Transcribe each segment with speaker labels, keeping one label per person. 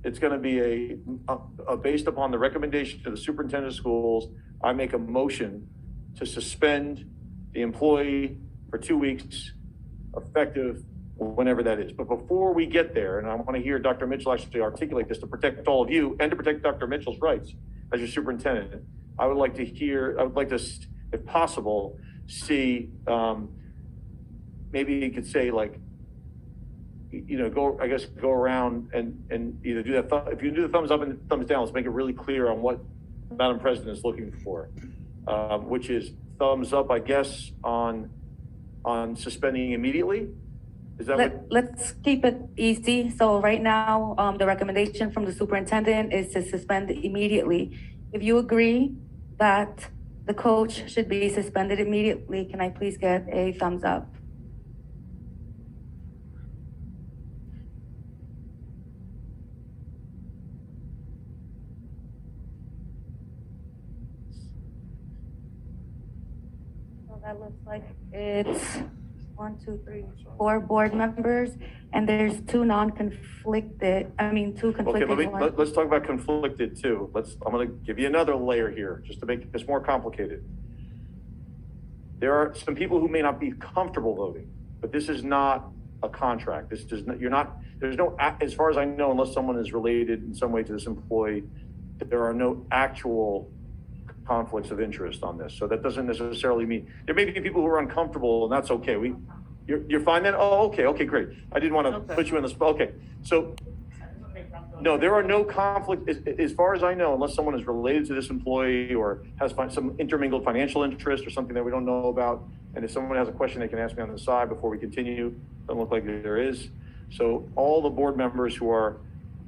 Speaker 1: it's going to be based upon the recommendation to the superintendent of schools, I make a motion to suspend the employee for 2 weeks, effective whenever that is. But before we get there, and I want to hear Dr. Mitchell actually articulate this to protect all of you and to protect Dr. Mitchell's rights as your superintendent, I would like to, if possible, see, maybe you could say like, go around and either do that. If you can do the thumbs up and thumbs down, let's make it really clear on what Madam President is looking for, which is thumbs up, I guess, on suspending immediately. Is that
Speaker 2: let's keep it easy. So right now, the recommendation from the superintendent is to suspend immediately. If you agree that the coach should be suspended immediately, can I please get a thumbs up? So that looks like it's 1, 2, 3, 4 board members, and there's two conflicted
Speaker 1: Okay, let's talk about conflicted too. I'm going to give you another layer here, just to make this more complicated. There are some people who may not be comfortable voting, but this is not a contract. This does not, there's no, as far as I know, unless someone is related in some way to this employee, there are no actual conflicts of interest on this. So that doesn't necessarily mean, there may be people who are uncomfortable, and that's okay. You're fine then? Oh, okay, great. I didn't want to put you in the spot. Okay, so no, there are no conflict, as far as I know, unless someone is related to this employee or has some intermingled financial interest or something that we don't know about. And if someone has a question, they can ask me on the side before we continue. Doesn't look like there is. So all the board members who are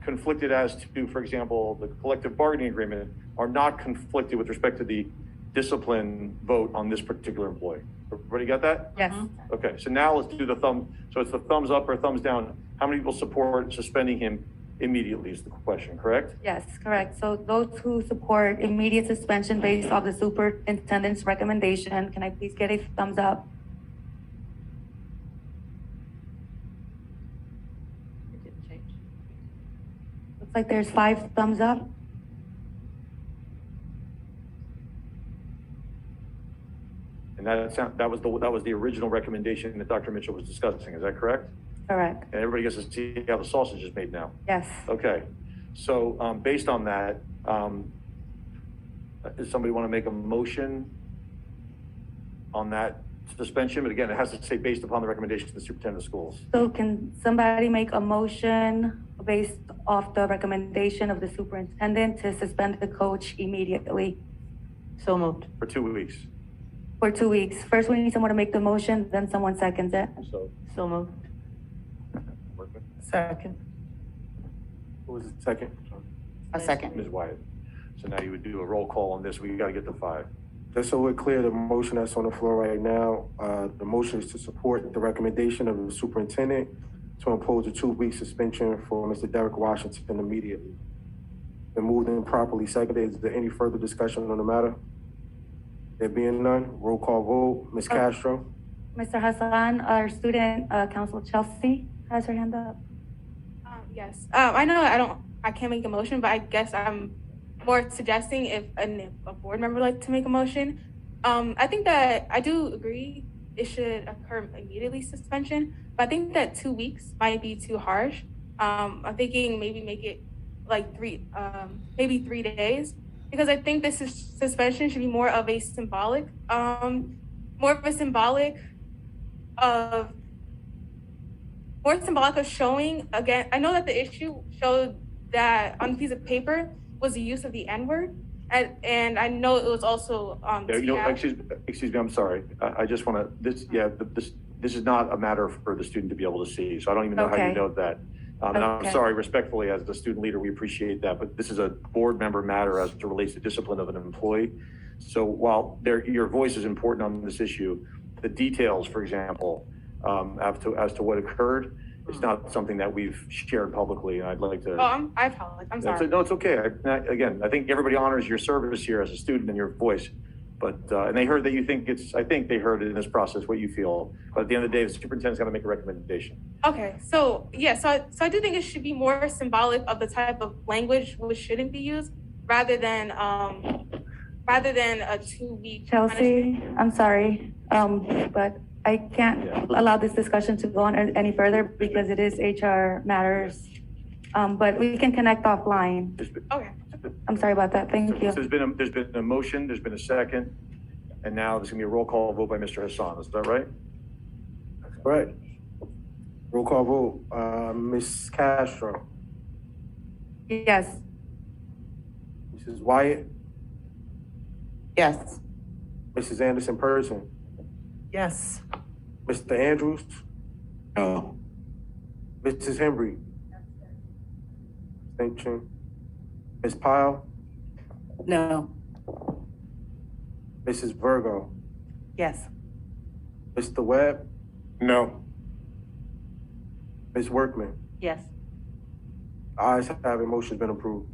Speaker 1: conflicted as to, for example, the collective bargaining agreement are not conflicted with respect to the discipline vote on this particular employee. Everybody got that?
Speaker 2: Yes.
Speaker 1: Okay, so now let's do so it's the thumbs up or thumbs down. How many people support suspending him immediately is the question, correct?
Speaker 2: Yes, correct. So those who support immediate suspension based on the superintendent's recommendation, can I please get a thumbs up? Looks like there's 5 thumbs up.
Speaker 1: And that was the original recommendation that Dr. Mitchell was discussing. Is that correct?
Speaker 2: Correct.
Speaker 1: And everybody gets to see how the sausage is made now.
Speaker 2: Yes.
Speaker 1: Okay. So based on that, does somebody want to make a motion on that suspension? But again, it has to say based upon the recommendation of the superintendent of schools.
Speaker 2: So can somebody make a motion based off the recommendation of the superintendent to suspend the coach immediately?
Speaker 3: So moved.
Speaker 1: For 2 weeks.
Speaker 2: For 2 weeks. First, we need someone to make the motion, then someone seconds it.
Speaker 3: So moved. Second.
Speaker 1: Who was the second?
Speaker 3: A second.
Speaker 1: Ms. Wyatt. So now you would do a roll call on this. We got to get to 5.
Speaker 4: Just so we're clear, the motion that's on the floor right now, the motion is to support the recommendation of the superintendent to impose a 2-week suspension for Mr. Derek Washington immediately. Been moved and properly seconded. Is there any further discussion on the matter? There being none, roll call vote. Ms. Castro?
Speaker 2: Mr. Hassan, our student council Chelsea has her hand up.
Speaker 5: Yes. I know I can't make a motion, but I guess I'm more suggesting if a board member would like to make a motion. I think that I do agree it should occur immediately suspension, but I think that 2 weeks might be too harsh. I'm thinking maybe make it like 3 days, because I think this suspension should be more of a symbolic of showing, again, I know that the issue showed that on a piece of paper was the use of the N-word, and I know it was also
Speaker 1: excuse me, I'm sorry. I just want to, this is not a matter for the student to be able to see, so I don't even know how you know that. And I'm sorry, respectfully, as the student leader, we appreciate that, but this is a board member matter as it relates to discipline of an employee. So while your voice is important on this issue, the details, for example, as to what occurred, it's not something that we've shared publicly, and I'd like to.
Speaker 5: I apologize. I'm sorry.
Speaker 1: No, it's okay. Again, I think everybody honors your service here as a student and your voice, But, and they heard that you think I think they heard it in this process, what you feel. But at the end of the day, the superintendent's got to make a recommendation.
Speaker 5: Okay, so yeah, so I do think it should be more symbolic of the type of language which shouldn't be used rather than a 2-week
Speaker 2: Chelsea,
Speaker 5: punishment.
Speaker 2: I'm sorry, but I can't allow this discussion to go on any further because it is HR matters. But we can connect offline.
Speaker 5: Okay.
Speaker 2: I'm sorry about that. Thank you.
Speaker 1: So there's been a motion, there's been a second, and now there's gonna be a roll call vote by Mr. Hassan. Is that right?
Speaker 4: Right. Roll call vote, Ms. Castro,
Speaker 2: Yes.
Speaker 4: Mrs. Wyatt,
Speaker 3: Yes.
Speaker 4: Mrs. Anderson Person,
Speaker 3: Yes.
Speaker 4: Mr. Andrews,
Speaker 6: No.
Speaker 4: Mrs. Henry. Abstention. Ms. Pyle,
Speaker 3: No.
Speaker 4: Mrs. Virgo,
Speaker 3: Yes.
Speaker 4: Mr. Webb,
Speaker 6: No.
Speaker 4: Ms. Workman.
Speaker 3: Yes.
Speaker 4: Ayes have it, motion's been approved.